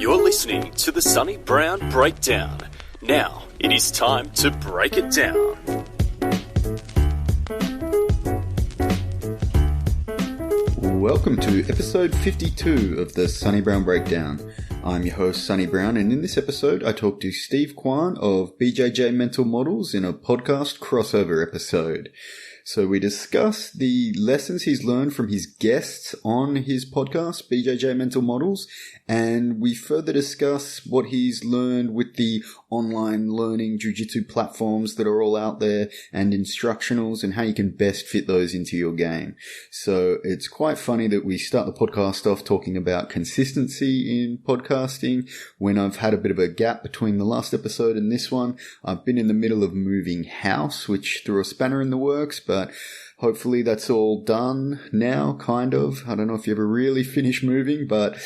You're listening to the Sonny Brown Breakdown. Now, it is time to break it down. Welcome to episode 52 of the Sonny Brown Breakdown. I'm your host, Sonny Brown, and in this episode, I talk to Steve Kwan of BJJ Mental Models in a podcast crossover episode. So we discuss the lessons he's learned from his guests on his podcast, BJJ Mental Models, and we further discuss what he's learned with the online learning Jiu-Jitsu platforms that are all out there and instructionals and how you can best fit those into your game. So it's quite funny that we start the podcast off talking about consistency in podcasting when I've had a bit of a gap between the last episode and this one. I've been in the middle of moving house, which threw a spanner in the works, but hopefully that's all done now, kind of. I don't know if you ever really finish moving, but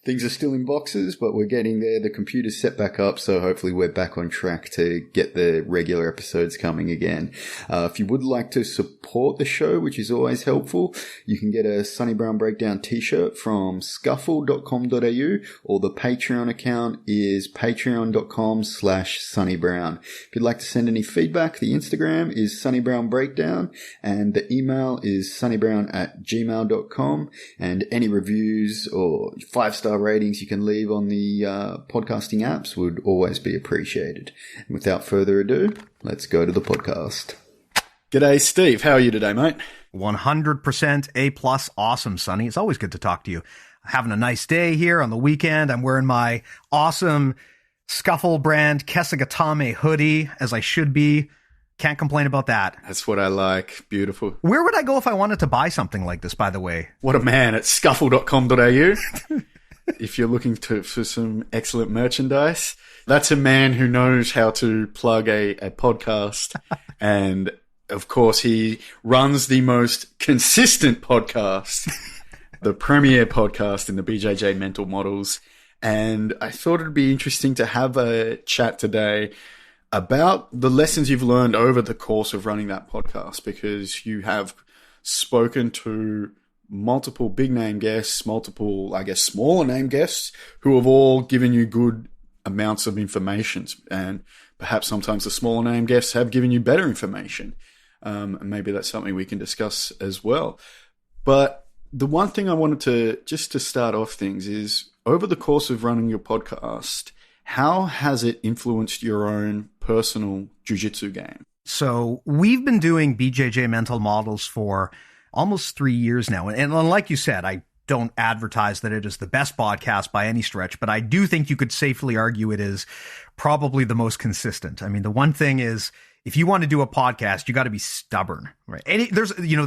things are still in boxes, but we're getting there. The computer's set back up, so hopefully we're back on track to get the regular episodes coming again. If you would like to support the show, which is always helpful, you can get a Sonny Brown Breakdown t-shirt from scuffle.com.au, or the Patreon account is patreon.com/SonnyBrown. If you'd like to send any feedback, the Instagram is Sonny Brown Breakdown, and the email is sonnybrown@gmail.com, and any reviews or 5-star ratings you can leave on the podcasting apps would always be appreciated. And without further ado, let's go to the podcast. G'day, Steve. How are you today, mate? 100% A+, awesome, Sonny. It's always good to talk to you. Having a nice day here on the weekend. I'm wearing my awesome Scuffle brand 꽌ᴏᴏᴅᴏᴏ hoodie, as I should be. Can't complain about that. That's what I like. Beautiful. Where would I go if I wanted to buy something like this, by the way? What a man. At scuffle.com.au. If you're looking for some excellent merchandise, that's a man who knows how to plug a podcast. And of course, he runs the most consistent podcast, the premier podcast in the BJJ Mental Models. And I thought it'd be interesting to have a chat today about the lessons you've learned over the course of running that podcast, because you have spoken to multiple big name guests, multiple, I guess, smaller name guests who have all given you good amounts of information. And perhaps sometimes the smaller name guests have given you better information. And maybe that's something we can discuss as well. But the one thing I wanted to, just to start off things, is over the course of running your podcast, how has it influenced your own personal jiu-jitsu game? So we've been doing BJJ Mental Models for almost 3 years now. And like you said, I don't advertise that it is the best podcast by any stretch, but I do think you could safely argue it is probably the most consistent. I mean, the one thing is, if you want to do a podcast, you got to be stubborn, right? And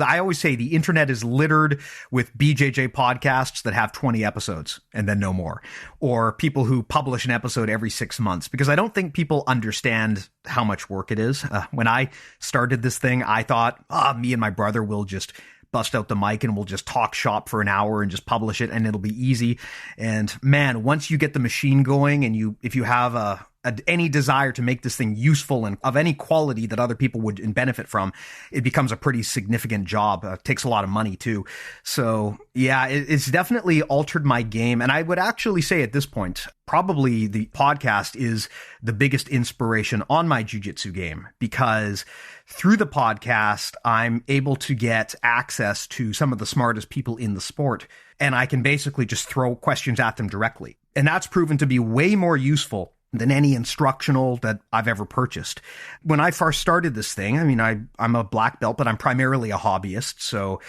I always say the internet is littered with BJJ podcasts that have 20 episodes and then no more, or people who publish an episode every 6 months, because I don't think people understand how much work it is. When I started this thing, I thought, me and my brother will just bust out the mic and we'll just talk shop for an hour and just publish it and it'll be easy. And man, once you get the machine going and if you have any desire to make this thing useful and of any quality that other people would benefit from, it becomes a pretty significant job. Takes a lot of money too. So yeah, it's definitely altered my game. And I would actually say at this point, probably the podcast is the biggest inspiration on my jiu-jitsu game, because through the podcast, I'm able to get access to some of the smartest people in the sport, and I can basically just throw questions at them directly. And that's proven to be way more useful than any instructional that I've ever purchased. When I first started this thing, I mean, I'm a black belt, but I'm primarily a hobbyist, so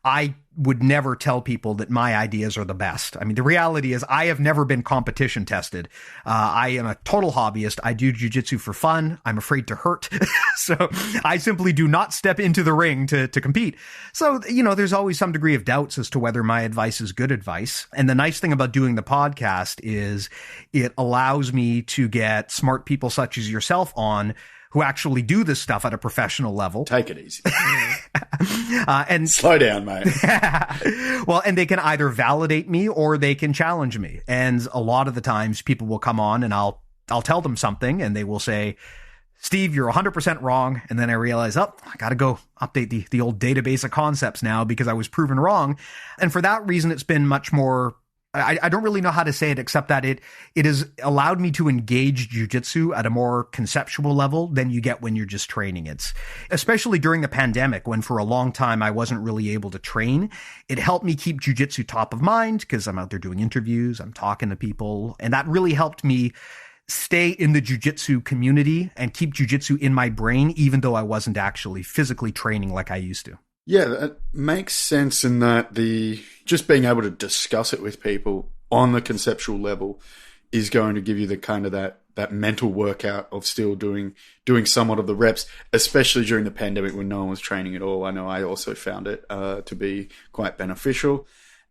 I would never tell people that my ideas are the best. I mean, the reality is I have never been competition tested. I am a total hobbyist. I do jiu-jitsu for fun. I'm afraid to hurt. So I simply do not step into the ring to compete. So, there's always some degree of doubts as to whether my advice is good advice. And the nice thing about doing the podcast is it allows me to get smart people such as yourself on who actually do this stuff at a professional level. Take it easy. And slow down, mate. Well, and they can either validate me or they can challenge me. And a lot of the times people will come on and I'll tell them something and they will say, Steve, you're 100% wrong. And then I realize, I got to go update the old database of concepts now because I was proven wrong. And for that reason, it's been much more I don't really know how to say it except that it has allowed me to engage jiu-jitsu at a more conceptual level than you get when you're just training. It's especially during the pandemic when for a long time I wasn't really able to train. It helped me keep jiu-jitsu top of mind because I'm out there doing interviews, I'm talking to people, and that really helped me stay in the jiu-jitsu community and keep jiu-jitsu in my brain, even though I wasn't actually physically training like I used to. Yeah, that makes sense in that just being able to discuss it with people on the conceptual level is going to give you the kind of that mental workout of still doing somewhat of the reps, especially during the pandemic when no one was training at all. I know I also found it to be quite beneficial.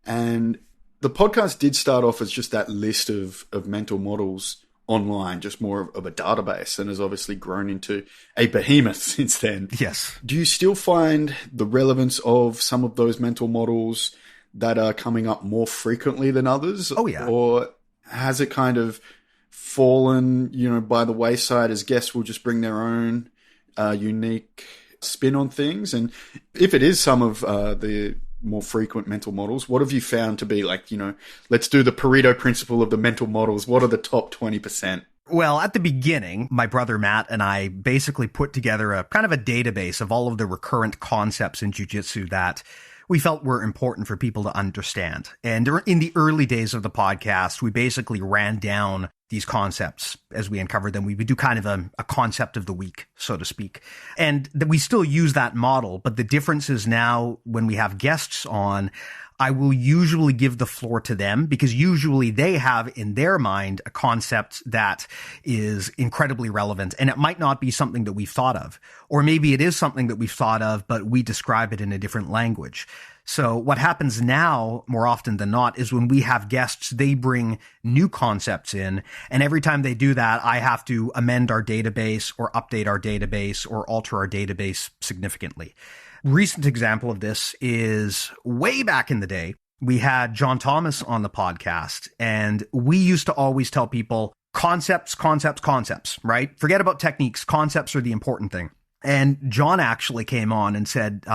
And the podcast did start off as just that list of mental models online, just more of a database, and has obviously grown into a behemoth since then. Yes. Do you still find the relevance of some of those mental models that are coming up more frequently than others? Oh, yeah. Or has it kind of fallen, by the wayside as guests will just bring their own unique spin on things? And if it is some of the more frequent mental models, what have you found to be like, let's do the Pareto principle of the mental models. What are the top 20%? Well, at the beginning, my brother Matt and I basically put together a kind of a database of all of the recurrent concepts in jiu-jitsu that we felt were important for people to understand. And in the early days of the podcast, we basically ran down these concepts as we uncovered them. We would do kind of a concept of the week, so to speak. And we still use that model, but the difference is now when we have guests on, I will usually give the floor to them because usually they have in their mind a concept that is incredibly relevant, and it might not be something that we've thought of, or maybe it is something that we've thought of, but we describe it in a different language. So what happens now more often than not is when we have guests, they bring new concepts in. And every time they do that, I have to amend our database or update our database or alter our database significantly. Recent example of this is way back in the day, we had John Thomas on the podcast, and we used to always tell people concepts, right? Forget about techniques. Concepts are the important thing. And John actually came on and said,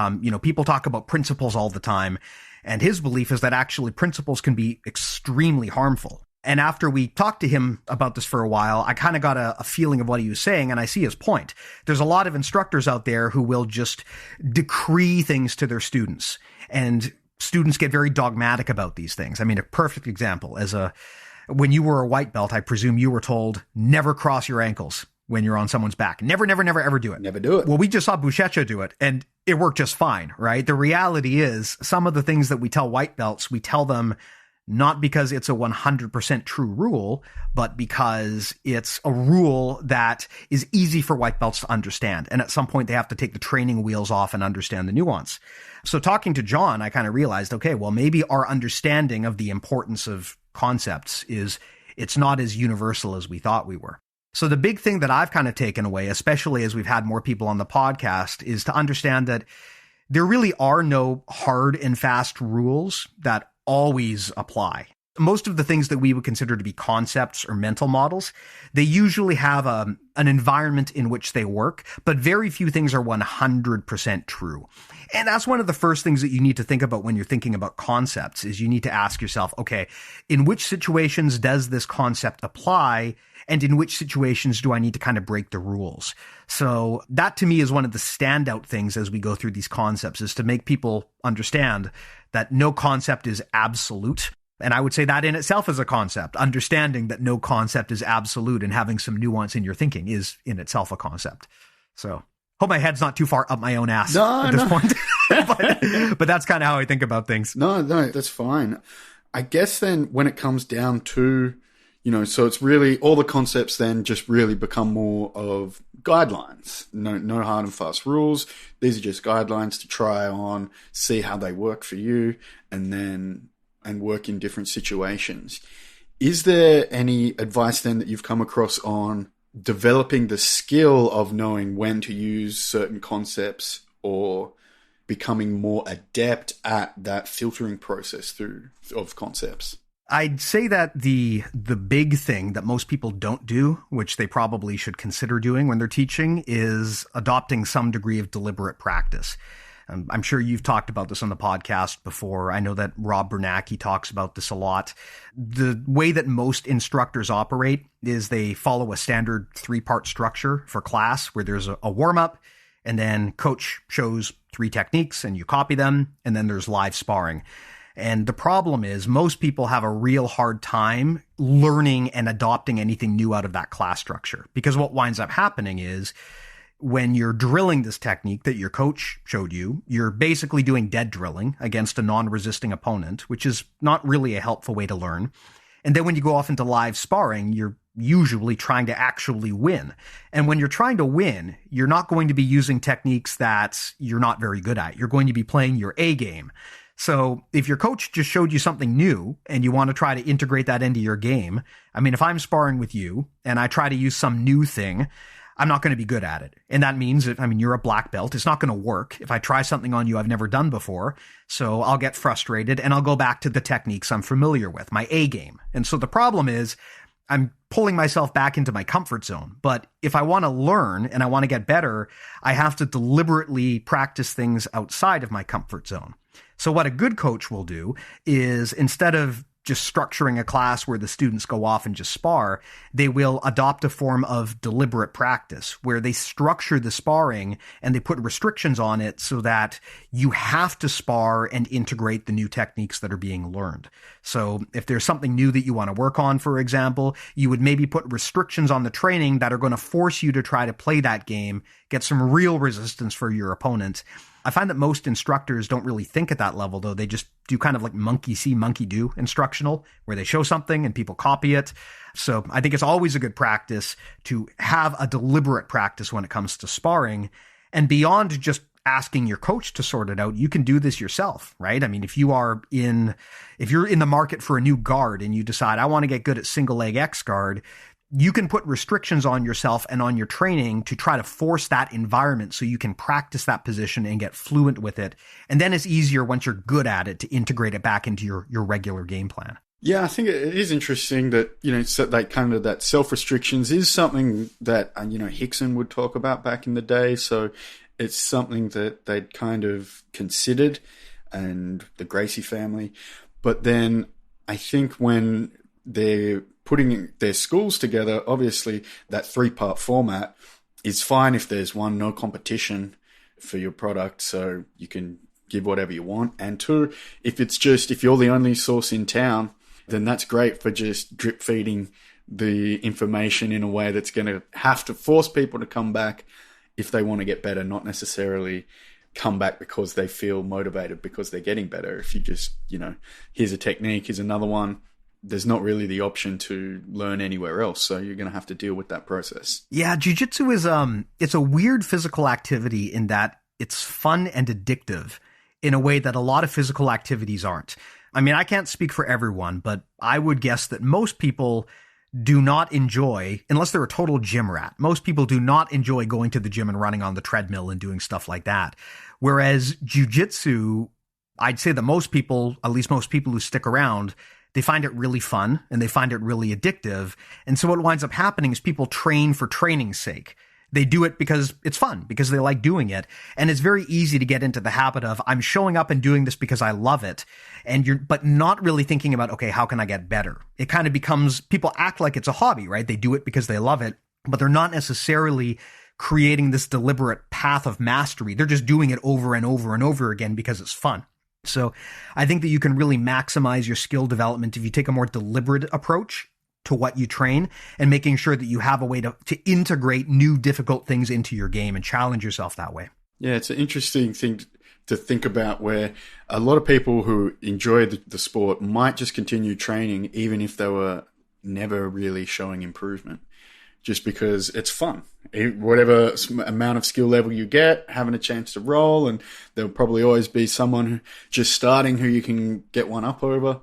people talk about principles all the time. And his belief is that actually principles can be extremely harmful. And after we talked to him about this for a while, I kind of got a feeling of what he was saying, and I see his point. There's a lot of instructors out there who will just decree things to their students, and students get very dogmatic about these things. I mean, a perfect example when you were a white belt, I presume you were told never cross your ankles when you're on someone's back. Never, ever do it. Never do it. Well, we just saw БJJ do it, and it worked just fine, right? The reality is some of the things that we tell white belts, we tell them not because it's a 100% true rule, but because it's a rule that is easy for white belts to understand. And at some point, they have to take the training wheels off and understand the nuance. So talking to John, I kind of realized, okay, well, maybe our understanding of the importance of concepts it's not as universal as we thought we were. So the big thing that I've kind of taken away, especially as we've had more people on the podcast, is to understand that there really are no hard and fast rules that always apply. Most of the things that we would consider to be concepts or mental models, they usually have an environment in which they work, but very few things are 100% true. And that's one of the first things that you need to think about when you're thinking about concepts is you need to ask yourself, okay, in which situations does this concept apply? And in which situations do I need to kind of break the rules? So that to me is one of the standout things as we go through these concepts is to make people understand that no concept is absolute. And I would say that in itself is a concept. Understanding that no concept is absolute and having some nuance in your thinking is in itself a concept. So hope my head's not too far up my own ass at this point. but that's kind of how I think about things. No, that's fine. I guess then when it comes down to, so it's really all the concepts then just really become more of guidelines. No hard and fast rules. These are just guidelines to try on, see how they work for you, and work in different situations. Is there any advice then that you've come across on developing the skill of knowing when to use certain concepts or becoming more adept at that filtering process of concepts? I'd say that the big thing that most people don't do, which they probably should consider doing when they're teaching, is adopting some degree of deliberate practice. I'm sure you've talked about this on the podcast before. I know that Rob Bernanke talks about this a lot. The way that most instructors operate is they follow a standard 3-part structure for class where there's a warm-up, and then coach shows 3 techniques and you copy them, and then there's live sparring. And the problem is most people have a real hard time learning and adopting anything new out of that class structure, because what winds up happening is when you're drilling this technique that your coach showed you, you're basically doing dead drilling against a non-resisting opponent, which is not really a helpful way to learn. And then when you go off into live sparring, you're usually trying to actually win. And when you're trying to win, you're not going to be using techniques that you're not very good at. You're going to be playing your A game. So if your coach just showed you something new and you want to try to integrate that into your game, I mean, if I'm sparring with you and I try to use some new thing, I'm not going to be good at it. And that means that, I mean, you're a black belt. It's not going to work if I try something on you I've never done before. So I'll get frustrated and I'll go back to the techniques I'm familiar with, my A game. And so the problem is I'm pulling myself back into my comfort zone. But if I want to learn and I want to get better, I have to deliberately practice things outside of my comfort zone. So what a good coach will do is, instead of just structuring a class where the students go off and just spar, they will adopt a form of deliberate practice where they structure the sparring and they put restrictions on it so that you have to spar and integrate the new techniques that are being learned. So if there's something new that you want to work on, for example, you would maybe put restrictions on the training that are going to force you to try to play that game, get some real resistance for your opponent. I find that most instructors don't really think at that level, though. They just do kind of like monkey see, monkey do instructional, where they show something and people copy it. So I think it's always a good practice to have a deliberate practice when it comes to sparring. And beyond just asking your coach to sort it out, you can do this yourself, right? I mean, if you're in the market for a new guard and you decide, I want to get good at single leg X guard, you can put restrictions on yourself and on your training to try to force that environment so you can practice that position and get fluent with it. And then it's easier once you're good at it to integrate it back into your regular game plan. Yeah, I think it is interesting that, so that self-restrictions is something that, Hickson would talk about back in the day. So it's something that they'd kind of considered, and the Gracie family. But then I think when they're putting their schools together, obviously that 3-part format is fine if there's one, no competition for your product, so you can give whatever you want. And 2, if you're the only source in town, then that's great for just drip feeding the information in a way that's going to have to force people to come back if they want to get better, not necessarily come back because they feel motivated because they're getting better. If you just, here's a technique, here's another one, there's not really the option to learn anywhere else. So you're going to have to deal with that process. Yeah, jiu-jitsu is it's a weird physical activity in that it's fun and addictive in a way that a lot of physical activities aren't. I mean, I can't speak for everyone, but I would guess that most people do not enjoy, unless they're a total gym rat, most people do not enjoy going to the gym and running on the treadmill and doing stuff like that. Whereas jiu-jitsu, I'd say that most people, at least most people who stick around, they find it really fun and they find it really addictive. And so what winds up happening is people train for training's sake. They do it because it's fun, because they like doing it. And it's very easy to get into the habit of, I'm showing up and doing this because I love it. But not really thinking about, okay, how can I get better? It kind of becomes, people act like it's a hobby, right? They do it because they love it, but they're not necessarily creating this deliberate path of mastery. They're just doing it over and over and over again because it's fun. So I think that you can really maximize your skill development if you take a more deliberate approach to what you train and making sure that you have a way to integrate new difficult things into your game and challenge yourself that way. Yeah, it's an interesting thing to think about, where a lot of people who enjoy the sport might just continue training even if they were never really showing improvement, just because it's fun. Whatever amount of skill level you get, having a chance to roll, and there'll probably always be someone just starting who you can get one up over.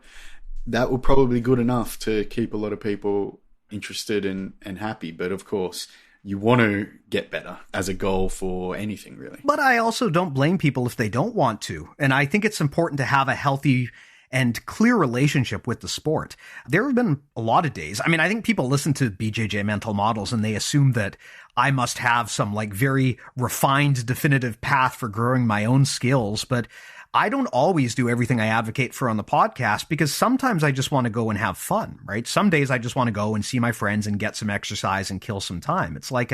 That will probably be good enough to keep a lot of people interested and happy. But of course, you want to get better as a goal for anything, really. But I also don't blame people if they don't want to. And I think it's important to have a healthy and clear relationship with the sport. There have been a lot of days. I mean, I think people listen to BJJ Mental Models and they assume that I must have some like very refined, definitive path for growing my own skills, but I don't always do everything I advocate for on the podcast because sometimes I just want to go and have fun, right? Some days I just want to go and see my friends and get some exercise and kill some time. It's like,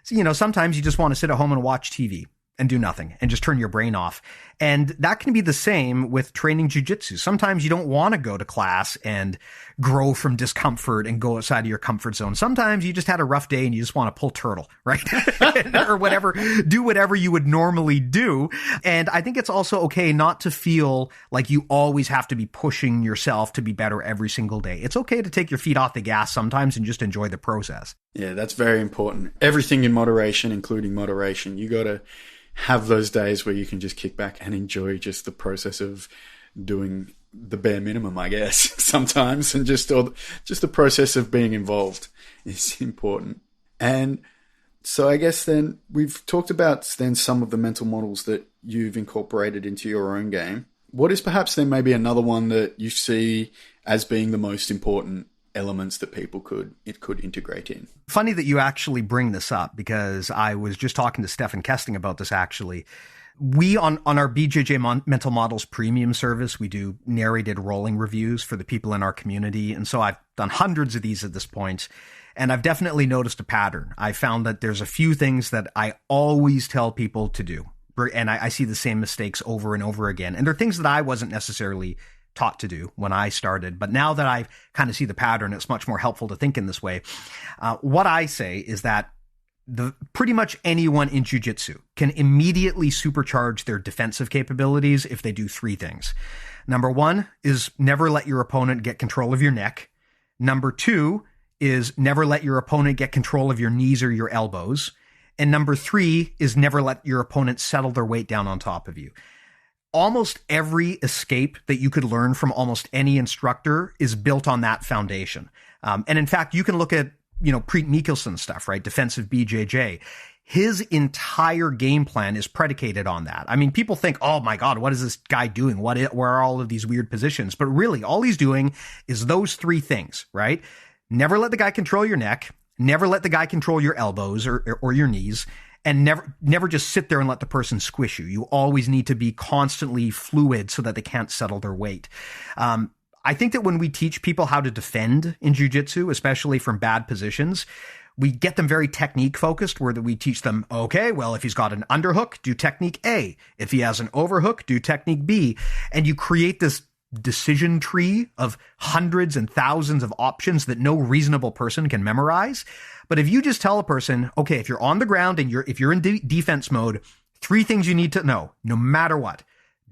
sometimes you just want to sit at home and watch TV and do nothing and just turn your brain off. And that can be the same with training jiu-jitsu. Sometimes you don't want to go to class and grow from discomfort and go outside of your comfort zone. Sometimes you just had a rough day and you just want to pull turtle, right? Or whatever, do whatever you would normally do. And I think it's also okay not to feel like you always have to be pushing yourself to be better every single day. It's okay to take your feet off the gas sometimes and just enjoy the process. Yeah, that's very important. Everything in moderation, including moderation. You got to have those days where you can just kick back and enjoy just the process of doing the bare minimum, I guess, sometimes, and just the process of being involved is important. And so I guess then we've talked about then some of the mental models that you've incorporated into your own game. What is perhaps then maybe another one that you see as being the most important elements that people could integrate in? Funny that you actually bring this up because I was just talking to Stefan Kesting about this actually. We, on our BJJ Mental Models premium service, we do narrated rolling reviews for the people in our community. And so I've done hundreds of these at this point, and I've definitely noticed a pattern. I found that there's a few things that I always tell people to do, and I see the same mistakes over and over again. And they're things that I wasn't necessarily taught to do when I started. But now that I kind of see the pattern, it's much more helpful to think in this way. What I say is that pretty much anyone in jiu-jitsu can immediately supercharge their defensive capabilities if they do three things. Number one is never let your opponent get control of your neck. Number two is never let your opponent get control of your knees or your elbows. And number three is never let your opponent settle their weight down on top of you. Almost every escape that you could learn from almost any instructor is built on that foundation. And in fact, you can look at, Preet Mikkelson's stuff, right? Defensive BJJ. His entire game plan is predicated on that. I mean, people think, oh my God, what is this guy doing? Where are all of these weird positions? But really, all he's doing is those three things, right? Never let the guy control your neck. Never let the guy control your elbows or your knees. And never just sit there and let the person squish you. You always need to be constantly fluid so that they can't settle their weight. I think that when we teach people how to defend in jiu-jitsu, especially from bad positions, we get them very technique focused, where we teach them, okay, well, if he's got an underhook, do technique A. If he has an overhook, do technique B. And you create this decision tree of hundreds and thousands of options that no reasonable person can memorize. But if you just tell a person, okay, if you're on the ground and if you're in defense mode, three things you need to know, no matter what.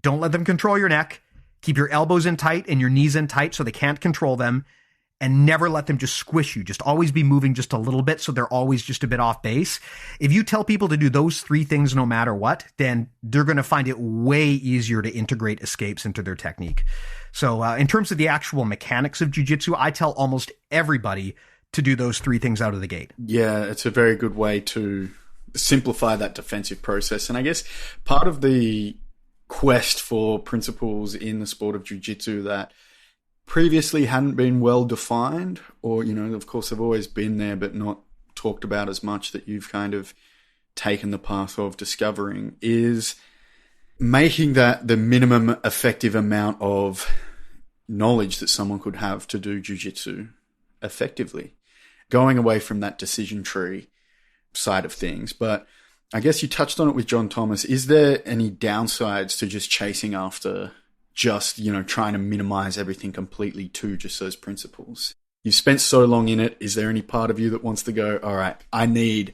Don't let them control your neck. Keep your elbows in tight and your knees in tight so they can't control them. And never let them just squish you. Just always be moving just a little bit so they're always just a bit off base. If you tell people to do those three things no matter what, then they're going to find it way easier to integrate escapes into their technique. So in terms of the actual mechanics of jiu-jitsu, I tell almost everybody to do those three things out of the gate. Yeah, it's a very good way to simplify that defensive process. And I guess part of the quest for principles in the sport of jiu-jitsu that previously hadn't been well defined, or, of course they've always been there, but not talked about as much, that you've kind of taken the path of discovering, is making that the minimum effective amount of knowledge that someone could have to do jiu-jitsu effectively. Going away from that decision tree side of things. But I guess you touched on it with John Thomas. Is there any downsides to just chasing after just, trying to minimize everything completely to just those principles? You've spent so long in it. Is there any part of you that wants to go, all right, I need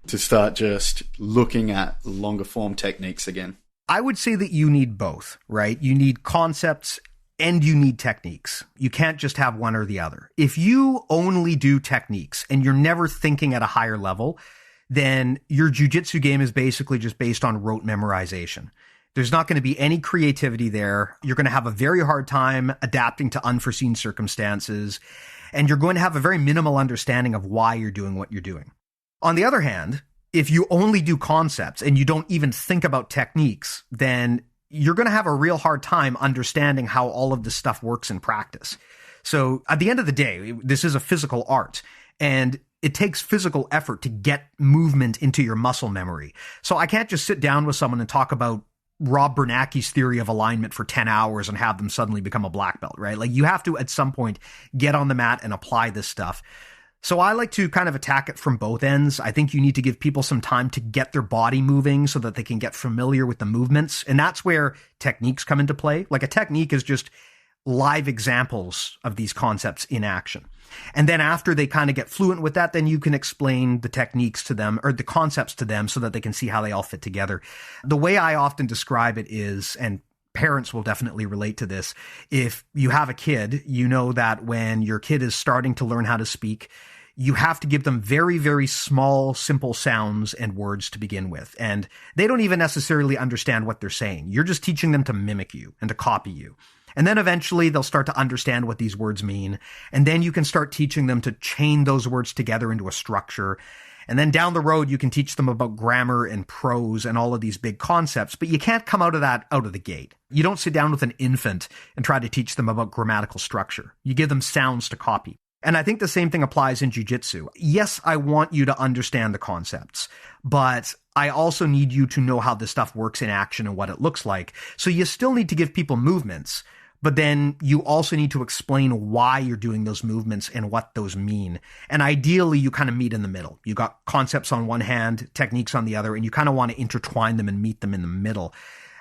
to start just looking at longer form techniques again? I would say that you need both, right? You need concepts and you need techniques. You can't just have one or the other. If you only do techniques and you're never thinking at a higher level, then your jiu-jitsu game is basically just based on rote memorization. There's not going to be any creativity there. You're going to have a very hard time adapting to unforeseen circumstances, and you're going to have a very minimal understanding of why you're doing what you're doing. On the other hand, if you only do concepts and you don't even think about techniques, then you're going to have a real hard time understanding how all of this stuff works in practice. So at the end of the day, this is a physical art, and it takes physical effort to get movement into your muscle memory. So I can't just sit down with someone and talk about Rob Bernanke's theory of alignment for 10 hours and have them suddenly become a black belt, right? Like, you have to at some point get on the mat and apply this stuff. So I like to kind of attack it from both ends. I think you need to give people some time to get their body moving so that they can get familiar with the movements. And that's where techniques come into play. Like, a technique is just live examples of these concepts in action. And then after they kind of get fluent with that, then you can explain the techniques to them, or the concepts to them, so that they can see how they all fit together. The way I often describe it is, and parents will definitely relate to this, if you have a kid, you know that when your kid is starting to learn how to speak, you have to give them very, very small, simple sounds and words to begin with. And they don't even necessarily understand what they're saying. You're just teaching them to mimic you and to copy you. And then eventually they'll start to understand what these words mean. And then you can start teaching them to chain those words together into a structure. And then down the road, you can teach them about grammar and prose and all of these big concepts, but you can't come out of that out of the gate. You don't sit down with an infant and try to teach them about grammatical structure. You give them sounds to copy. And I think the same thing applies in jiu-jitsu. Yes, I want you to understand the concepts, but I also need you to know how this stuff works in action and what it looks like. So you still need to give people movements, but then you also need to explain why you're doing those movements and what those mean. And ideally, you kind of meet in the middle. You got concepts on one hand, techniques on the other, and you kind of want to intertwine them and meet them in the middle.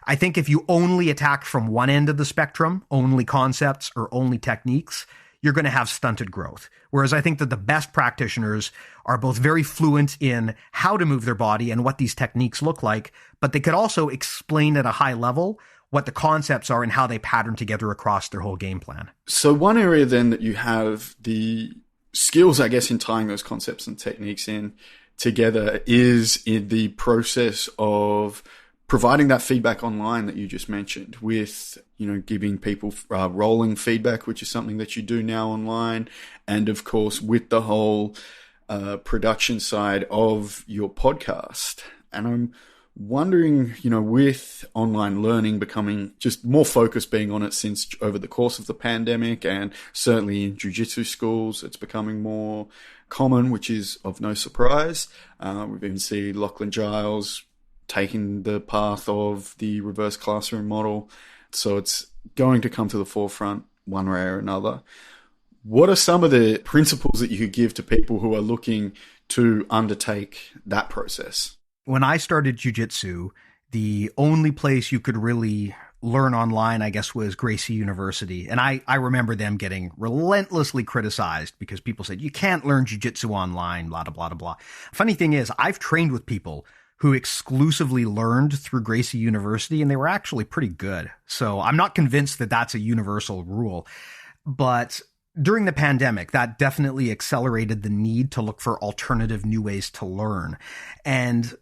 I think if you only attack from one end of the spectrum, only concepts or only techniques, you're going to have stunted growth. Whereas I think that the best practitioners are both very fluent in how to move their body and what these techniques look like, but they could also explain at a high level what the concepts are and how they pattern together across their whole game plan. So one area then that you have the skills, I guess, in tying those concepts and techniques in together is in the process of providing that feedback online that you just mentioned, with, giving people rolling feedback, which is something that you do now online. And of course, with the whole production side of your podcast. And I'm wondering, with online learning becoming just more focus being on it since over the course of the pandemic, and certainly in jiu-jitsu schools, it's becoming more common, which is of no surprise. We've even seen Lachlan Giles taking the path of the reverse classroom model. So it's going to come to the forefront one way or another. What are some of the principles that you could give to people who are looking to undertake that process? When I started jiu-jitsu, the only place you could really learn online, I guess, was Gracie University. And I remember them getting relentlessly criticized because people said, you can't learn jiu-jitsu online, blah, blah, blah, blah. Funny thing is, I've trained with people who exclusively learned through Gracie University, and they were actually pretty good. So I'm not convinced that that's a universal rule. But during the pandemic, that definitely accelerated the need to look for alternative new ways to learn. And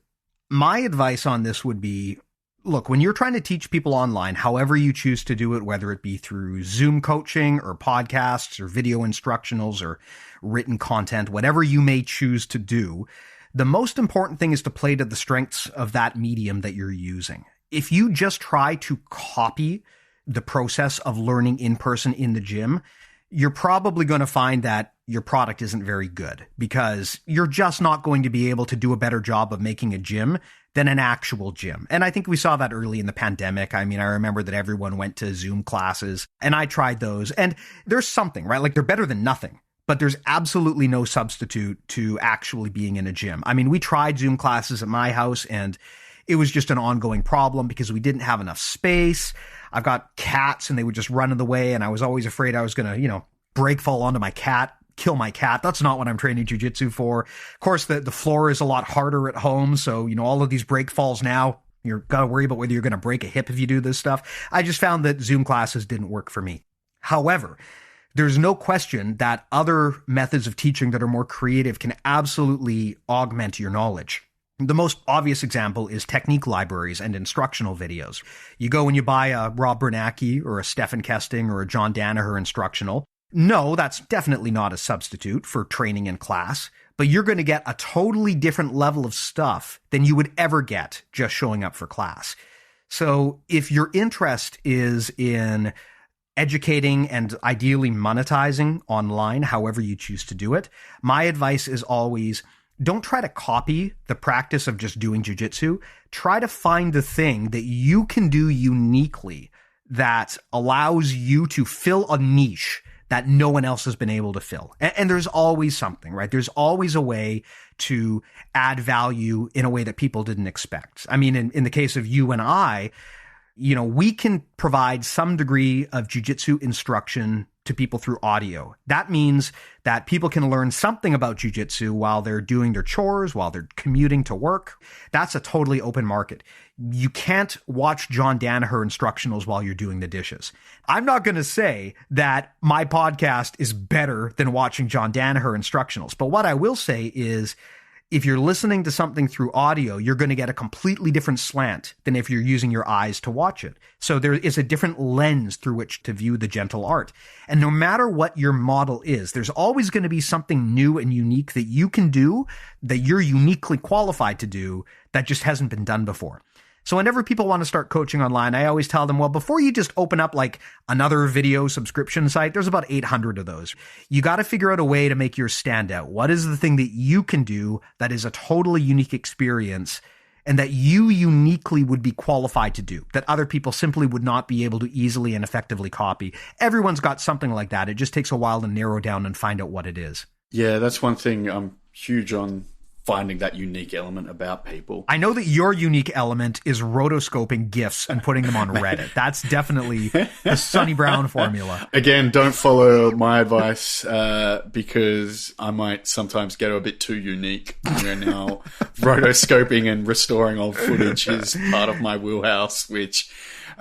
my advice on this would be, look, when you're trying to teach people online, however you choose to do it, whether it be through Zoom coaching or podcasts or video instructionals or written content, whatever you may choose to do, the most important thing is to play to the strengths of that medium that you're using. If you just try to copy the process of learning in person in the gym, you're probably going to find that your product isn't very good, because you're just not going to be able to do a better job of making a gym than an actual gym. And I think we saw that early in the pandemic. I mean, I remember that everyone went to Zoom classes, and I tried those, and there's something, right? Like, they're better than nothing. But there's absolutely no substitute to actually being in a gym. I mean, we tried Zoom classes at my house, and it was just an ongoing problem because we didn't have enough space. I've got cats, and they would just run in the way, and I was always afraid I was going to, break fall onto my cat, kill my cat. That's not what I'm training jiu-jitsu for. Of course, the floor is a lot harder at home, so, all of these break falls now, you're got to worry about whether you're going to break a hip if you do this stuff. I just found that Zoom classes didn't work for me. However, there's no question that other methods of teaching that are more creative can absolutely augment your knowledge. The most obvious example is technique libraries and instructional videos. You go and you buy a Rob Bernanke or a Stephen Kesting or a John Danaher instructional. No, that's definitely not a substitute for training in class, but you're going to get a totally different level of stuff than you would ever get just showing up for class. So if your interest is in educating and ideally monetizing online, however you choose to do it, my advice is always don't try to copy the practice of just doing jiu-jitsu. Try to find the thing that you can do uniquely that allows you to fill a niche that no one else has been able to fill. And there's always something, right? There's always a way to add value in a way that people didn't expect. I mean, in the case of you and I, we can provide some degree of jiu-jitsu instruction to people through audio. That means that people can learn something about jiu-jitsu while they're doing their chores, while they're commuting to work. That's a totally open market. You can't watch John Danaher instructionals while you're doing the dishes. I'm not going to say that my podcast is better than watching John Danaher instructionals, but what I will say is if you're listening to something through audio, you're going to get a completely different slant than if you're using your eyes to watch it. So there is a different lens through which to view the gentle art. And no matter what your model is, there's always going to be something new and unique that you can do, that you're uniquely qualified to do, that just hasn't been done before. So whenever people want to start coaching online, I always tell them, well, before you just open up like another video subscription site, there's about 800 of those. You got to figure out a way to make yours stand out. What is the thing that you can do that is a totally unique experience and that you uniquely would be qualified to do, that other people simply would not be able to easily and effectively copy? Everyone's got something like that. It just takes a while to narrow down and find out what it is. Yeah, that's one thing I'm huge on, finding that unique element about people. I know that your unique element is rotoscoping GIFs and putting them on Reddit. That's definitely the Sonny Brown formula. Again, don't follow my advice because I might sometimes get a bit too unique. Now, rotoscoping and restoring old footage is part of my wheelhouse, which...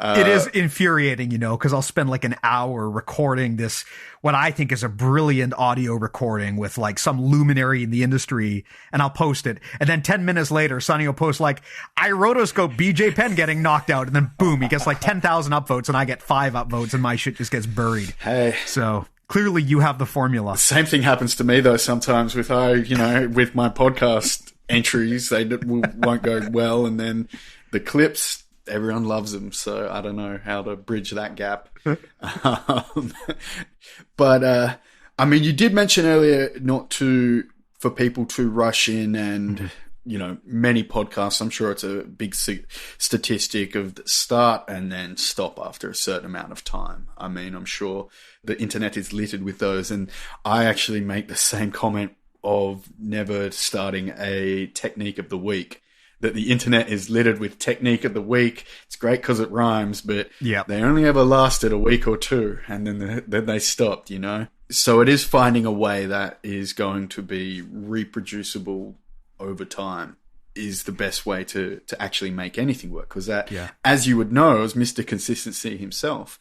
it is infuriating, because I'll spend like an hour recording this, what I think is a brilliant audio recording with like some luminary in the industry, and I'll post it. And then 10 minutes later, Sonny will post like, I rotoscope BJ Penn getting knocked out. And then boom, he gets like 10,000 upvotes and I get 5 upvotes and my shit just gets buried. Hey. So clearly you have the formula. Same thing happens to me though sometimes with with my podcast entries. They won't go well. And then the clips, everyone loves them, so I don't know how to bridge that gap. But you did mention earlier for people to rush in and, many podcasts, I'm sure it's a big statistic of start and then stop after a certain amount of time. I'm sure the internet is littered with those, and I actually make the same comment of never starting a technique of the week. That the internet is littered with technique of the week. It's great because it rhymes, but they only ever lasted a week or two, and then they stopped, So it is finding a way that is going to be reproducible over time is the best way to actually make anything work. Because as you would know, as Mr. Consistency himself,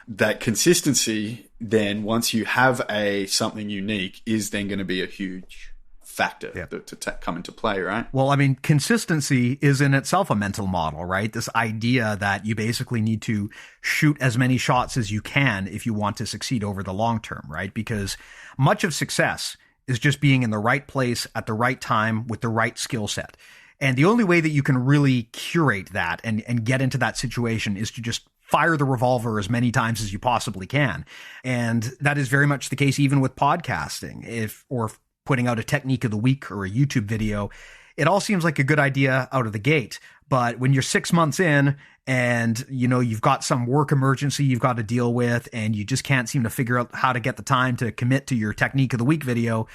that consistency then, once you have something unique, is then going to be a huge factor to come into play, right? Well, consistency is in itself a mental model, right? This idea that you basically need to shoot as many shots as you can if you want to succeed over the long term, right? Because much of success is just being in the right place at the right time with the right skill set. And the only way that you can really curate that and get into that situation is to just fire the revolver as many times as you possibly can. And that is very much the case even with podcasting, or putting out a technique of the week or a YouTube video. It all seems like a good idea out of the gate. But when you're 6 months in and, you've got some work emergency you've got to deal with and you just can't seem to figure out how to get the time to commit to your technique of the week video,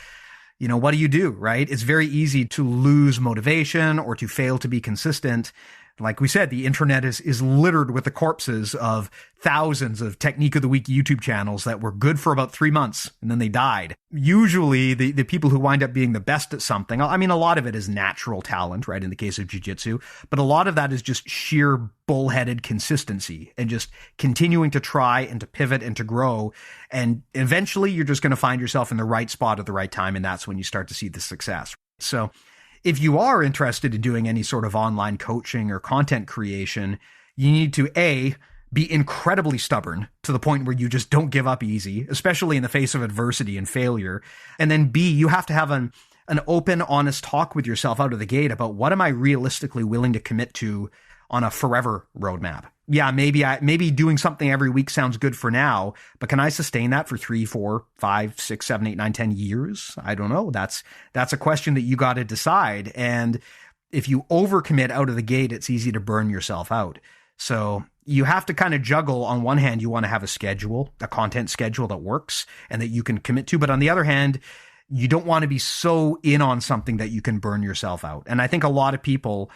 what do, right? It's very easy to lose motivation or to fail to be consistent. Like we said, the internet is littered with the corpses of thousands of Technique of the Week YouTube channels that were good for about 3 months and then they died. Usually the people who wind up being the best at something, a lot of it is natural talent, right? In the case of jiu-jitsu, but a lot of that is just sheer bullheaded consistency and just continuing to try and to pivot and to grow. And eventually you're just going to find yourself in the right spot at the right time. And that's when you start to see the success. So if you are interested in doing any sort of online coaching or content creation, you need to be incredibly stubborn to the point where you just don't give up easy, especially in the face of adversity and failure. And then B, you have to have an open, honest talk with yourself out of the gate about what am I realistically willing to commit to on a forever roadmap. Yeah, maybe doing something every week sounds good for now, but can I sustain that for 3, 4, 5, 6, 7, 8, 9, 10 years? I don't know. That's a question that you got to decide. And if you overcommit out of the gate, it's easy to burn yourself out. So you have to kind of juggle. On one hand, you want to have a schedule, a content schedule that works and that you can commit to. But on the other hand, you don't want to be so in on something that you can burn yourself out. And I think a lot of people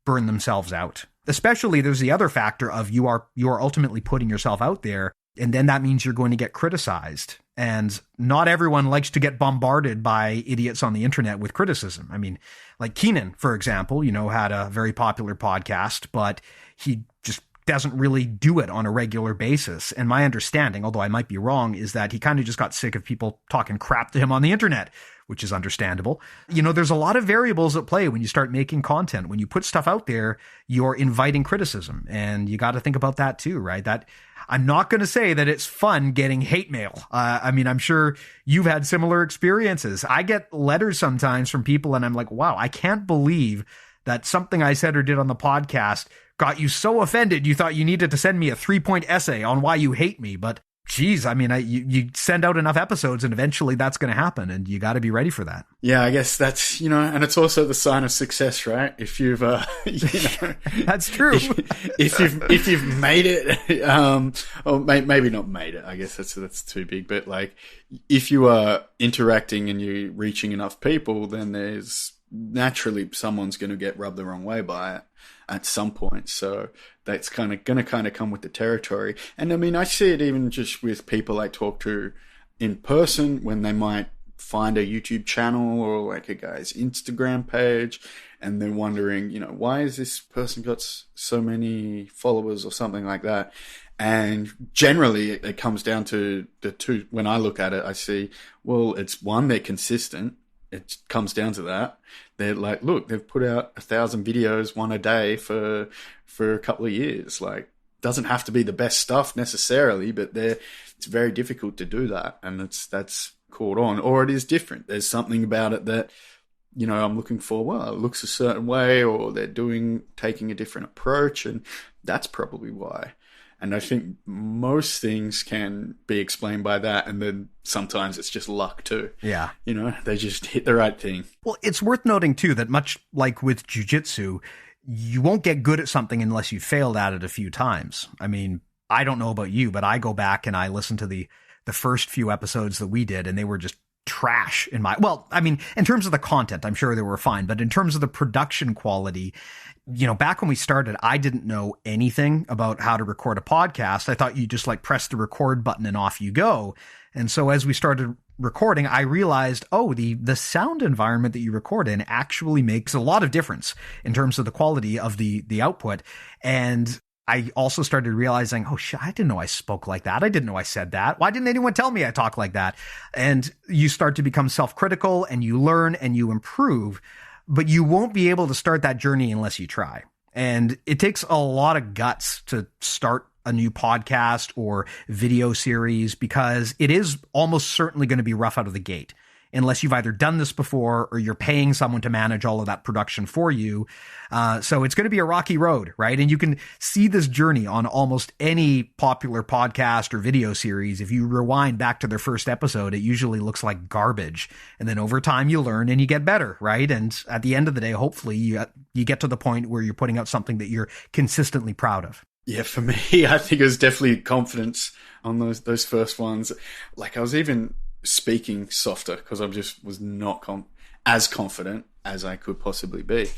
burn themselves out. Especially there's the other factor of you are ultimately putting yourself out there, and then that means you're going to get criticized. And not everyone likes to get bombarded by idiots on the internet with criticism. I mean, like Keenan, for example, had a very popular podcast, but he just doesn't really do it on a regular basis. And my understanding, although I might be wrong, is that he kind of just got sick of people talking crap to him on the internet, which is understandable. There's a lot of variables at play when you start making content. When you put stuff out there, you're inviting criticism. And you got to think about that too, right? That I'm not going to say that it's fun getting hate mail. I'm sure you've had similar experiences. I get letters sometimes from people and I'm like, wow, I can't believe that something I said or did on the podcast got you so offended you thought you needed to send me a 3-point essay on why you hate me. But geez, you send out enough episodes and eventually that's going to happen, and you got to be ready for that. Yeah, I guess that's, and it's also the sign of success, right? If you've, that's true. if you've made it, or maybe not made it, I guess that's too big, but like if you are interacting and you're reaching enough people, then there's naturally someone's going to get rubbed the wrong way by it at some point. So that's going to come with the territory. And I see it even just with people I talk to in person when they might find a YouTube channel or like a guy's Instagram page and they're wondering, why has this person got so many followers or something like that? And generally it comes down to the two. When I look at it, I see, well, it's one, they're consistent. It comes down to that. They're like, look, they've put out 1,000 videos, one a day for a couple of years. Like, doesn't have to be the best stuff necessarily, but it's very difficult to do that. And that's caught on, or it is different. There's something about it that, I'm looking for, well, it looks a certain way, or they're taking a different approach. And that's probably why. And I think most things can be explained by that. And then sometimes it's just luck too. Yeah. They just hit the right thing. Well, it's worth noting too that much like with jiu-jitsu, you won't get good at something unless you failed at it a few times. I don't know about you, but I go back and I listen to the first few episodes that we did and they were just trash in terms of the content, I'm sure they were fine, but in terms of the production quality, back when we started, I didn't know anything about how to record a podcast. I thought you just press the record button and off you go. And so as we started recording, I realized, the sound environment that you record in actually makes a lot of difference in terms of the quality of the output. And I also started realizing, oh shit, I didn't know I spoke like that. I didn't know I said that. Why didn't anyone tell me I talk like that? And you start to become self-critical and you learn and you improve, but you won't be able to start that journey unless you try. And it takes a lot of guts to start a new podcast or video series because it is almost certainly going to be rough out of the gate. Unless you've either done this before or you're paying someone to manage all of that production for you. So it's going to be a rocky road, right? And you can see this journey on almost any popular podcast or video series. If you rewind back to their first episode, it usually looks like garbage. And then over time you learn and you get better, right? And at the end of the day, hopefully you get to the point where you're putting out something that you're consistently proud of. Yeah, for me, I think it was definitely confidence on those first ones. I was even speaking softer because I just was not as confident as I could possibly be.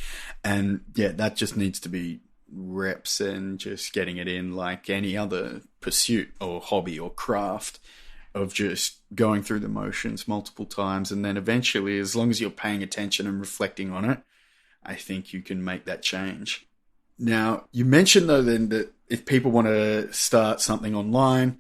And yeah, that just needs to be reps and just getting it in like any other pursuit or hobby or craft of just going through the motions multiple times. And then eventually, as long as you're paying attention and reflecting on it, I think you can make that change. Now, you mentioned though then that if people want to start something online,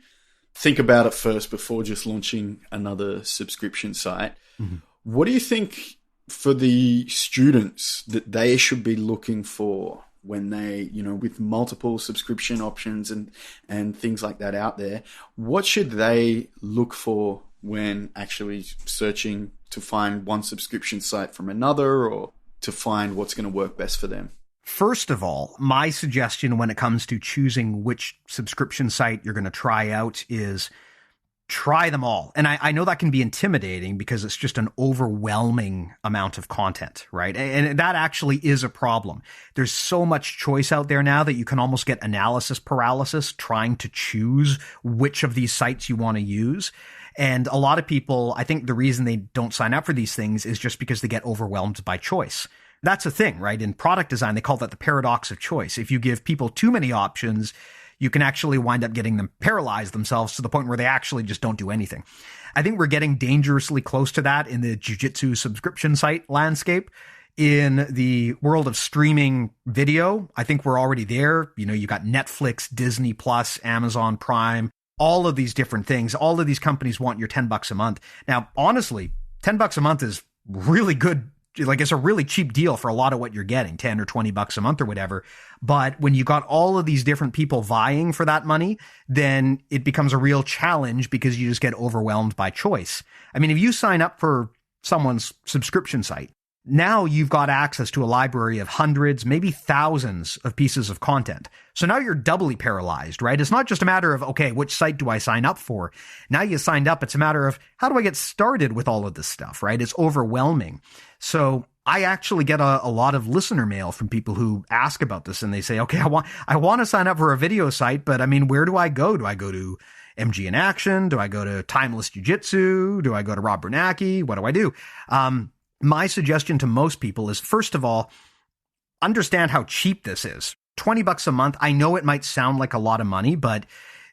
think about it first before just launching another subscription site. Mm-hmm. What do you think for the students that they should be looking for when they, with multiple subscription options and things like that out there? What should they look for when actually searching to find one subscription site from another or to find what's going to work best for them? First of all, my suggestion when it comes to choosing which subscription site you're going to try out is try them all. And I know that can be intimidating because it's just an overwhelming amount of content, right? And that actually is a problem. There's so much choice out there now that you can almost get analysis paralysis trying to choose which of these sites you want to use. And a lot of people, I think the reason they don't sign up for these things is just because they get overwhelmed by choice. That's a thing, right? In product design, they call that the paradox of choice. If you give people too many options, you can actually wind up getting them paralyze themselves to the point where they actually just don't do anything. I think we're getting dangerously close to that in the Jiu-Jitsu subscription site landscape. In the world of streaming video, I think we're already there. You know, you got Netflix, Disney Plus, Amazon Prime, all of these different things. All of these companies want your $10 a month. Now, honestly, $10 a month is really good. Like, it's a really cheap deal for a lot of what you're getting, 10 or 20 bucks a month or whatever. But when you got all of these different people vying for that money, then it becomes a real challenge because you just get overwhelmed by choice. I mean, if you sign up for someone's subscription site, now you've got access to a library of hundreds, maybe thousands of pieces of content. So now you're doubly paralyzed, right? It's not just a matter of, okay, which site do I sign up for? Now you signed up. It's a matter of, how do I get started with all of this stuff, right? It's overwhelming. So I actually get a lot of listener mail from people who ask about this, and they say, okay, I want to sign up for a video site, but I mean, where do I go? Do I go to MG in Action? Do I go to Timeless Jiu-Jitsu? Do I go to Rob Bernacki? What do I do? My suggestion to most people is, first of all, understand how cheap this is. $20 a month. I know it might sound like a lot of money, but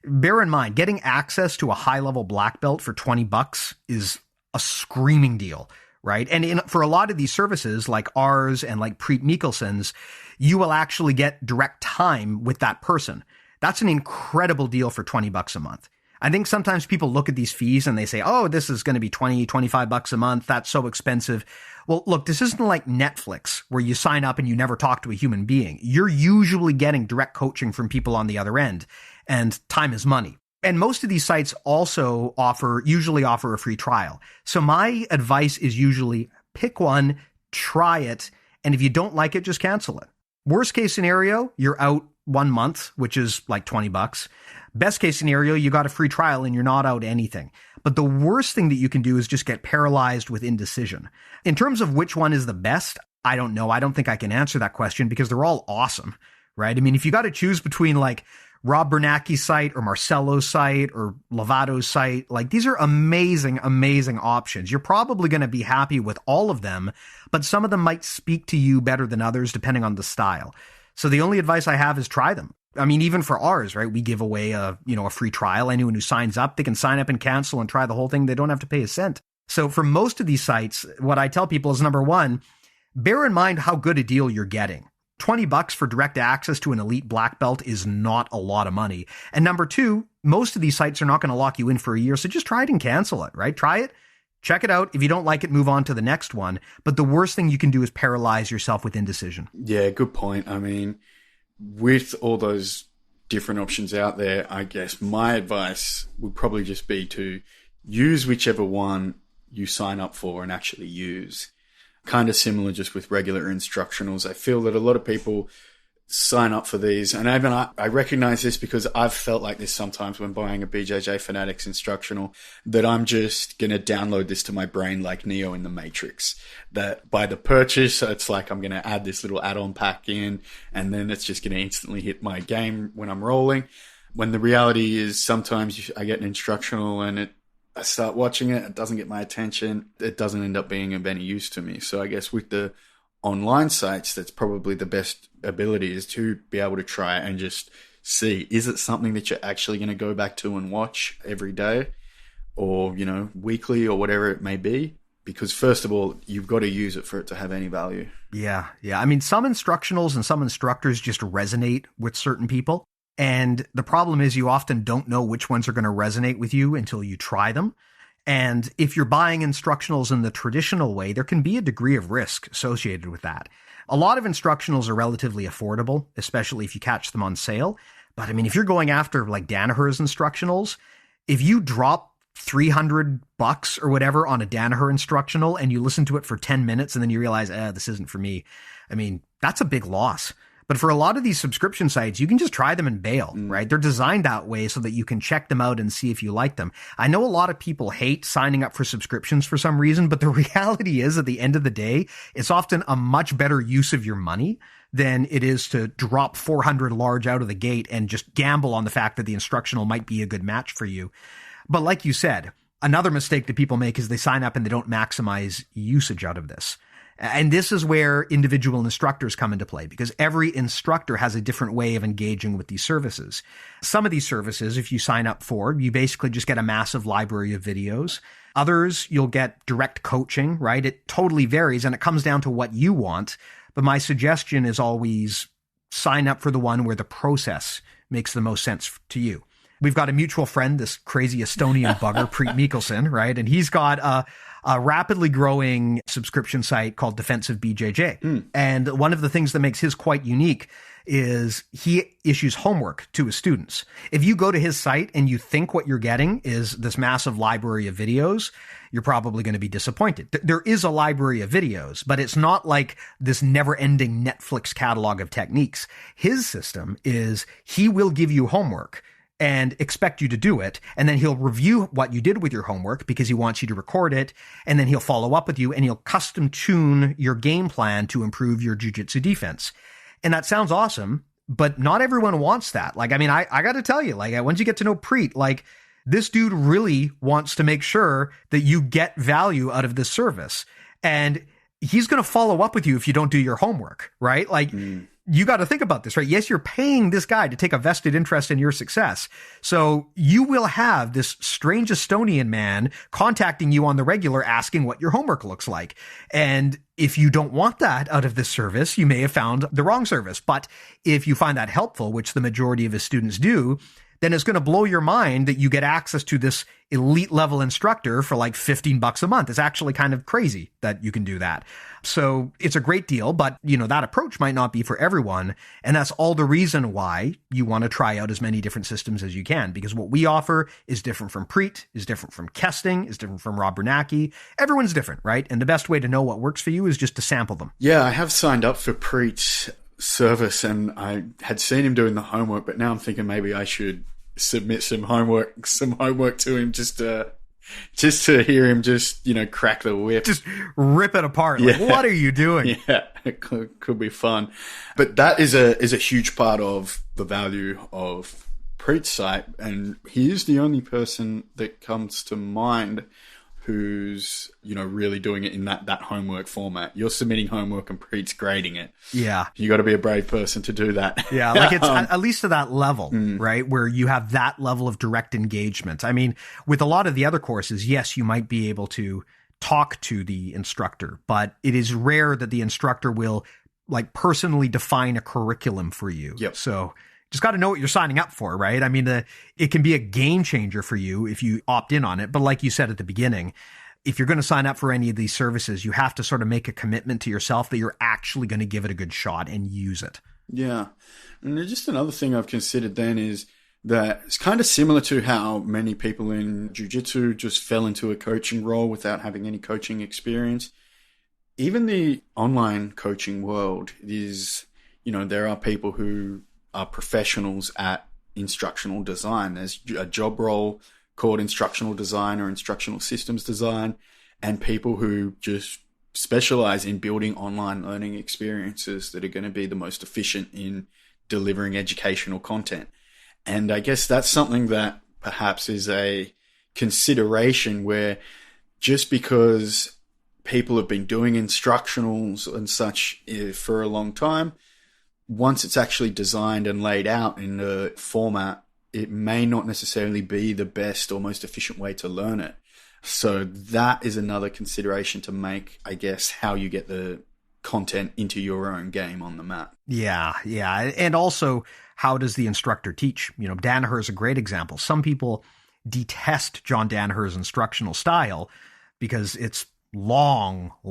bear in mind, getting access to a high-level black belt for $20 is a screaming deal, right? And for a lot of these services, like ours and like Preet Mikkelson's, you will actually get direct time with that person. That's an incredible deal for $20 a month. I think sometimes people look at these fees and they say, oh, this is going to be 20, 25 bucks a month. That's so expensive. Well, look, this isn't like Netflix where you sign up and you never talk to a human being. You're usually getting direct coaching from people on the other end, and time is money. And most of these sites also usually offer a free trial. So my advice is usually pick one, try it, and if you don't like it, just cancel it. Worst case scenario, you're out 1 month, which is like $20. Best case scenario, you got a free trial and you're not out anything. But the worst thing that you can do is just get paralyzed with indecision. In terms of which one is the best, I don't know. I don't think I can answer that question because they're all awesome, right? I mean, if you got to choose between like Rob Bernacki's site or Marcelo's site or Lovato's site, like these are amazing, amazing options. You're probably going to be happy with all of them, but some of them might speak to you better than others depending on the style. So the only advice I have is try them. I mean, even for ours, right? We give away a free trial. Anyone who signs up, they can sign up and cancel and try the whole thing. They don't have to pay a cent. So for most of these sites, what I tell people is, number one, bear in mind how good a deal you're getting. $20 for direct access to an elite black belt is not a lot of money. And number two, most of these sites are not going to lock you in for a year. So just try it and cancel it, right? Try it. Check it out. If you don't like it, move on to the next one. But the worst thing you can do is paralyze yourself with indecision. Yeah, good point. I mean, with all those different options out there, I guess my advice would probably just be to use whichever one you sign up for and actually use. Kind of similar just with regular instructionals. I feel that a lot of people sign up for these, and even I recognize this because I've felt like this sometimes when buying a BJJ Fanatics instructional, that I'm just going to download this to my brain like Neo in the Matrix. That by the purchase, it's like I'm going to add this little add-on pack in, and then it's just going to instantly hit my game when I'm rolling. When the reality is sometimes I get an instructional and I start watching it, it doesn't get my attention, it doesn't end up being of any use to me. So I guess with the online sites, that's probably the best ability, is to be able to try and just see, is it something that you're actually going to go back to and watch every day or, weekly or whatever it may be? Because first of all, you've got to use it for it to have any value. Yeah. I mean, some instructionals and some instructors just resonate with certain people. And the problem is you often don't know which ones are going to resonate with you until you try them. And if you're buying instructionals in the traditional way, there can be a degree of risk associated with that. A lot of instructionals are relatively affordable, especially if you catch them on sale. But I mean, if you're going after like Danaher's instructionals, if you drop $300 or whatever on a Danaher instructional, and you listen to it for 10 minutes and then you realize, this isn't for me. I mean, that's a big loss. But for a lot of these subscription sites, you can just try them and bail, right? They're designed that way so that you can check them out and see if you like them. I know a lot of people hate signing up for subscriptions for some reason, but the reality is at the end of the day, it's often a much better use of your money than it is to drop 400 large out of the gate and just gamble on the fact that the instructional might be a good match for you. But like you said, another mistake that people make is they sign up and they don't maximize usage out of this. And this is where individual instructors come into play, because every instructor has a different way of engaging with these services. Some of these services, if you sign up for, you basically just get a massive library of videos. Others, you'll get direct coaching, right? It totally varies, and it comes down to what you want. But my suggestion is always sign up for the one where the process makes the most sense to you. We've got a mutual friend, this crazy Estonian bugger, Preet Mikkelsen, right? And he's got a rapidly growing subscription site called Defensive BJJ. And one of the things that makes his quite unique is he issues homework to his students. If you go to his site and you think what you're getting is this massive library of videos, you're probably going to be disappointed. There is a library of videos, but it's not like this never-ending Netflix catalog of techniques. His system is he will give you homework and expect you to do it. And then he'll review what you did with your homework because he wants you to record it. And then he'll follow up with you and he'll custom tune your game plan to improve your jiu-jitsu defense. And that sounds awesome, but not everyone wants that. Like, I mean, I got to tell you, like, once you get to know Preet, like, this dude really wants to make sure that you get value out of this service. And he's going to follow up with you if you don't do your homework, right? Like, you got to think about this, right? Yes, you're paying this guy to take a vested interest in your success. So you will have this strange Estonian man contacting you on the regular asking what your homework looks like. And if you don't want that out of this service, you may have found the wrong service. But if you find that helpful, which the majority of his students do, then it's going to blow your mind that you get access to this elite level instructor for like $15 a month. It's actually kind of crazy that you can do that. So it's a great deal, but you know, that approach might not be for everyone. And that's all the reason why you want to try out as many different systems as you can, because what we offer is different from Preet, is different from Kesting, is different from Rob Bernacki. Everyone's different, right? And the best way to know what works for you is just to sample them. Yeah, I have signed up for Preet's service and I had seen him doing the homework, but now I'm thinking maybe I should submit some homework to him just to hear him just, you know, crack the whip. Just rip it apart. Like, what are you doing? Yeah, it could be fun. But that is a huge part of the value of Preet's site. And he is the only person that comes to mind who's, you know, really doing it in that homework format. You're submitting homework and Preet's grading it. Yeah. You got to be a brave person to do that. Yeah. Like it's at least to that level, right? Where you have that level of direct engagement. I mean, with a lot of the other courses, yes, you might be able to talk to the instructor, but it is rare that the instructor will like personally define a curriculum for you. Yep. So just got to know what you're signing up for, right? I mean, it can be a game changer for you if you opt in on it. But like you said at the beginning, if you're going to sign up for any of these services, you have to sort of make a commitment to yourself that you're actually going to give it a good shot and use it. Yeah. And just another thing I've considered then is that it's kind of similar to how many people in jiu-jitsu just fell into a coaching role without having any coaching experience. Even the online coaching world is, you know, there are people who are professionals at instructional design. There's a job role called instructional design or instructional systems design, and people who just specialize in building online learning experiences that are going to be the most efficient in delivering educational content. And I guess that's something that perhaps is a consideration where just because people have been doing instructionals and such for a long time, once it's actually designed and laid out in a format, it may not necessarily be the best or most efficient way to learn it. So that is another consideration to make, I guess, how you get the content into your own game on the mat. Yeah, yeah. And also, how does the instructor teach? You know, Danaher is a great example. Some people detest John Danaher's instructional style because it's long-winded,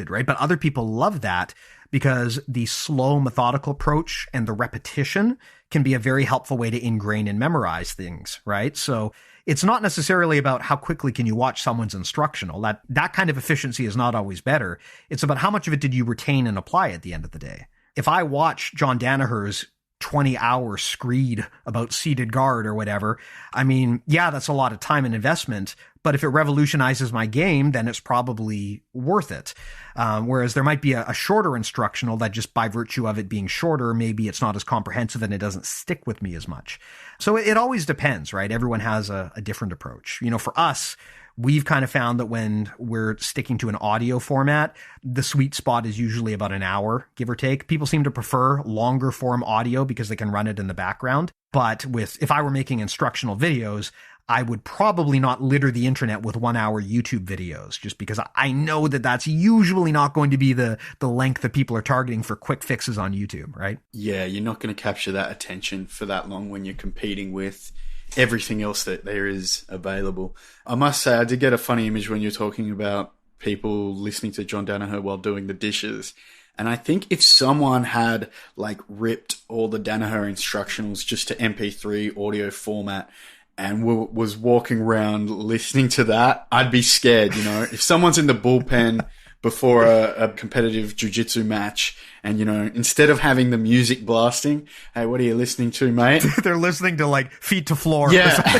right? But other people love that because the slow, methodical approach and the repetition can be a very helpful way to ingrain and memorize things, right? So it's not necessarily about how quickly can you watch someone's instructional. That kind of efficiency is not always better. It's about how much of it did you retain and apply at the end of the day. If I watch John Danaher's 20-hour screed about seated guard or whatever, I mean, yeah, that's a lot of time and investment, but if it revolutionizes my game, then it's probably worth it. Whereas there might be a shorter instructional that just by virtue of it being shorter, maybe it's not as comprehensive and it doesn't stick with me as much. So it always depends, right? Everyone has a different approach. You know, for us, we've kind of found that when we're sticking to an audio format, the sweet spot is usually about an hour, give or take. People seem to prefer longer form audio because they can run it in the background. But if I were making instructional videos, I would probably not litter the internet with 1 hour YouTube videos, just because I know that that's usually not going to be the length that people are targeting for quick fixes on YouTube, right? Yeah, you're not going to capture that attention for that long when you're competing with everything else that there is available. I must say, I did get a funny image when you're talking about people listening to John Danaher while doing the dishes. And I think if someone had like ripped all the Danaher instructionals just to MP3 audio format and was walking around listening to that, I'd be scared, you know. If someone's in the bullpen before a competitive jiu-jitsu match and, you know, instead of having the music blasting, hey, what are you listening to, mate? They're listening to like Feet to Floor. Yeah.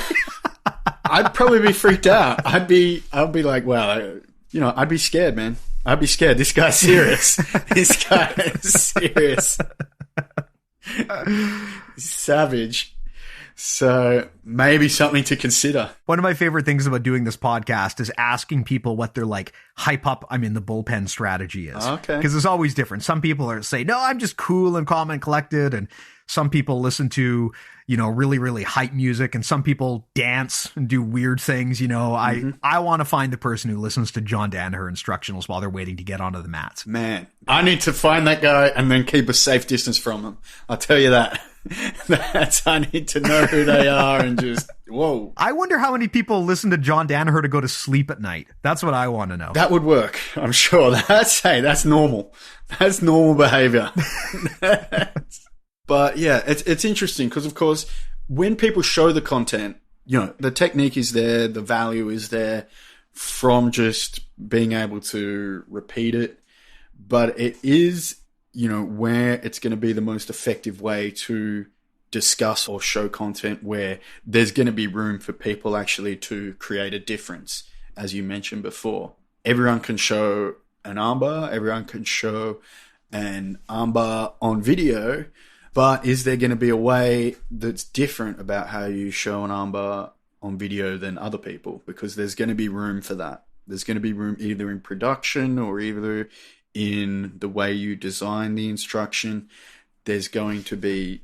I'd probably be freaked out. I'd be like, wow, you know, I'd be scared, man. I'd be scared. This guy's serious. This guy is serious. Savage. So maybe something to consider. One of my favorite things about doing this podcast is asking people what their like hype up I'm in the bullpen strategy is. Okay. Because it's always different. Some people say, no, I'm just cool and calm and collected. And some people listen to, you know, really, really hype music. And some people dance and do weird things. You know, I want to find the person who listens to John Danaher instructionals while they're waiting to get onto the mats. Man, I need to find that guy and then keep a safe distance from them. I'll tell you that. I need to know who they are and just, whoa. I wonder how many people listen to John Danaher to go to sleep at night. That's what I want to know. That would work, I'm sure. That's normal. That's normal behavior. But yeah, it's interesting because, of course, when people show the content, you know, the technique is there, the value is there from just being able to repeat it. But it is, you know, where it's going to be the most effective way to discuss or show content where there's going to be room for people actually to create a difference, as you mentioned before. Everyone can show an armbar, everyone can show an armbar on video, but is there going to be a way that's different about how you show an armbar on video than other people? Because there's going to be room for that. There's going to be room either in production or either in the way you design the instruction. There's going to be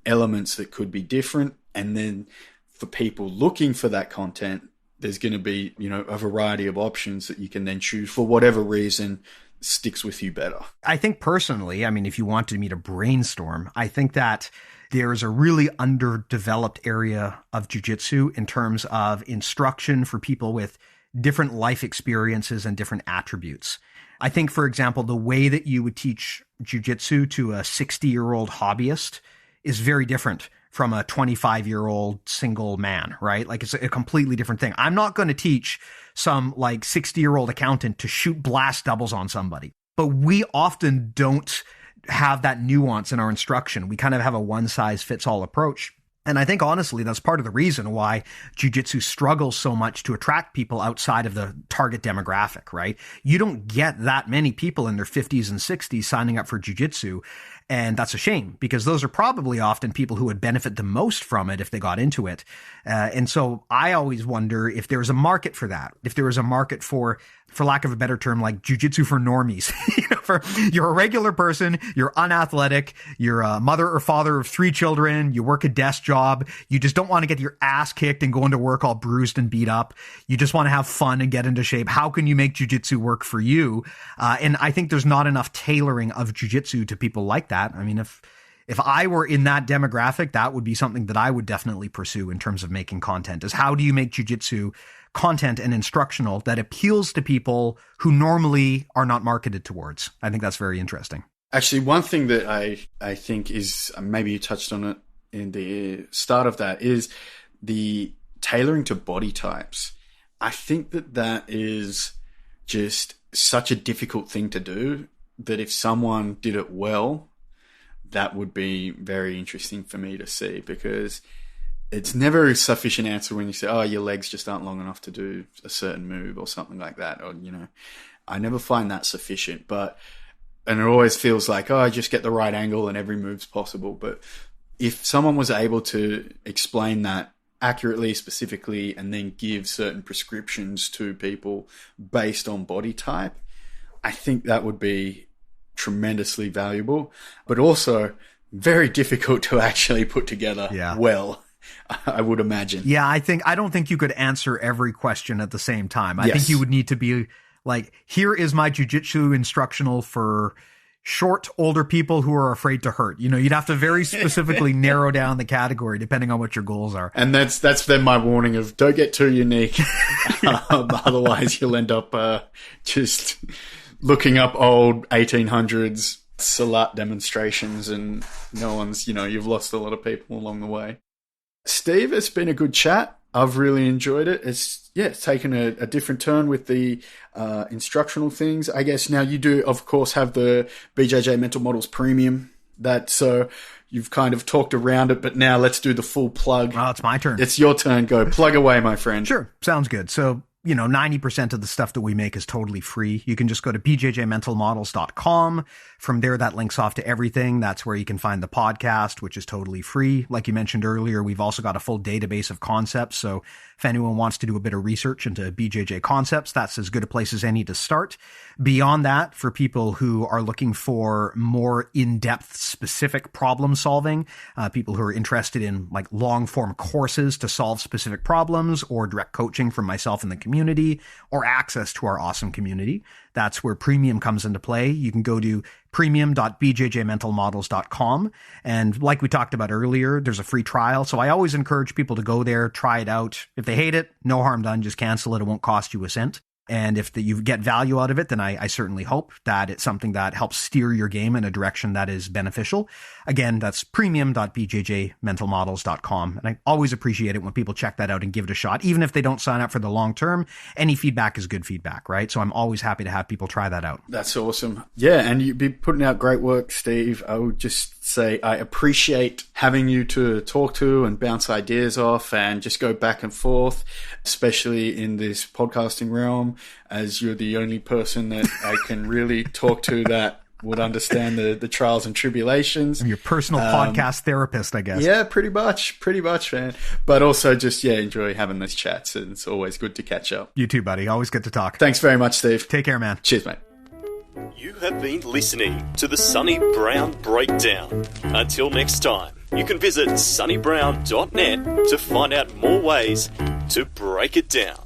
elements that could be different. And then for people looking for that content, there's going to be, you know, a variety of options that you can then choose for whatever reason sticks with you better. I think personally, I mean, if you wanted me to brainstorm, I think that there's a really underdeveloped area of jiu-jitsu in terms of instruction for people with different life experiences and different attributes. I think, for example, the way that you would teach jiu-jitsu to a 60-year-old hobbyist is very different from a 25-year-old single man, right? Like, it's a completely different thing. I'm not going to teach some like 60-year-old accountant to shoot blast doubles on somebody, but we often don't have that nuance in our instruction. We kind of have a one-size-fits-all approach. And I think, honestly, that's part of the reason why jiu-jitsu struggles so much to attract people outside of the target demographic, right? You don't get that many people in their 50s and 60s signing up for jiu-jitsu. And that's a shame because those are probably often people who would benefit the most from it if they got into it. And so I always wonder if there's a market for that, if there is a market for lack of a better term, like jiu-jitsu for normies. You know, you're a regular person, you're unathletic, you're a mother or father of 3 children, you work a desk job, you just don't want to get your ass kicked and go into work all bruised and beat up. You just want to have fun and get into shape. How can you make jiu-jitsu work for you? And I think there's not enough tailoring of jiu-jitsu to people like that. I mean, if I were in that demographic, that would be something that I would definitely pursue in terms of making content, is how do you make jiu-jitsu content and instructional that appeals to people who normally are not marketed towards? I think that's very interesting. Actually, one thing that I think is, maybe you touched on it in the start of that, is the tailoring to body types. I think that is just such a difficult thing to do that if someone did it well, that would be very interesting for me to see, because it's never a sufficient answer when you say, oh, your legs just aren't long enough to do a certain move or something like that. Or, I never find that sufficient. And it always feels like, oh, I just get the right angle and every move's possible. But if someone was able to explain that accurately, specifically, and then give certain prescriptions to people based on body type, I think that would be tremendously valuable, but also very difficult to actually put together well. I would imagine. Yeah, I don't think you could answer every question at the same time. I think you would need to be like, here is my jiu-jitsu instructional for short, older people who are afraid to hurt. You'd have to very specifically narrow down the category depending on what your goals are. And that's then my warning of don't get too unique. Otherwise you'll end up just looking up old 1800s Salat demonstrations and no one's, you've lost a lot of people along the way. Steve, it's been a good chat. I've really enjoyed it. It's taken a different turn with the instructional things. I guess now you do, of course, have the BJJ Mental Models Premium. So you've kind of talked around it, but now let's do the full plug. Oh, it's my turn. It's your turn. Go. Plug away, my friend. Sure. Sounds good. So, 90% of the stuff that we make is totally free. You can just go to bjjmentalmodels.com. From there, that links off to everything. That's where you can find the podcast, which is totally free. Like you mentioned earlier, we've also got a full database of concepts. So if anyone wants to do a bit of research into BJJ concepts, that's as good a place as any to start. Beyond that, for people who are looking for more in-depth specific problem solving, people who are interested in like long form courses to solve specific problems, or direct coaching from myself and the community, or access to our awesome community, that's where Premium comes into play. You can go to premium.bjjmentalmodels.com. And like we talked about earlier, there's a free trial. So I always encourage people to go there, try it out. If they hate it, no harm done. Just cancel it. It won't cost you a cent. And if you get value out of it, then I certainly hope that it's something that helps steer your game in a direction that is beneficial. Again, that's premium.bjjmentalmodels.com. And I always appreciate it when people check that out and give it a shot. Even if they don't sign up for the long term, any feedback is good feedback, right? So I'm always happy to have people try that out. That's awesome. Yeah, and you've been putting out great work, Steve. I would just say I appreciate having you to talk to and bounce ideas off and just go back and forth, especially in this podcasting realm, as you're the only person that I can really talk to that would understand the trials and tribulations. I'm your personal podcast therapist, I guess. Yeah, pretty much, man. But also just, enjoy having these chats, and it's always good to catch up. You too, buddy. Always good to talk. Thanks very much, Steve. Take care, man. Cheers, mate. You have been listening to the Sonny Brown Breakdown. Until next time, you can visit sonnybrown.net to find out more ways to break it down.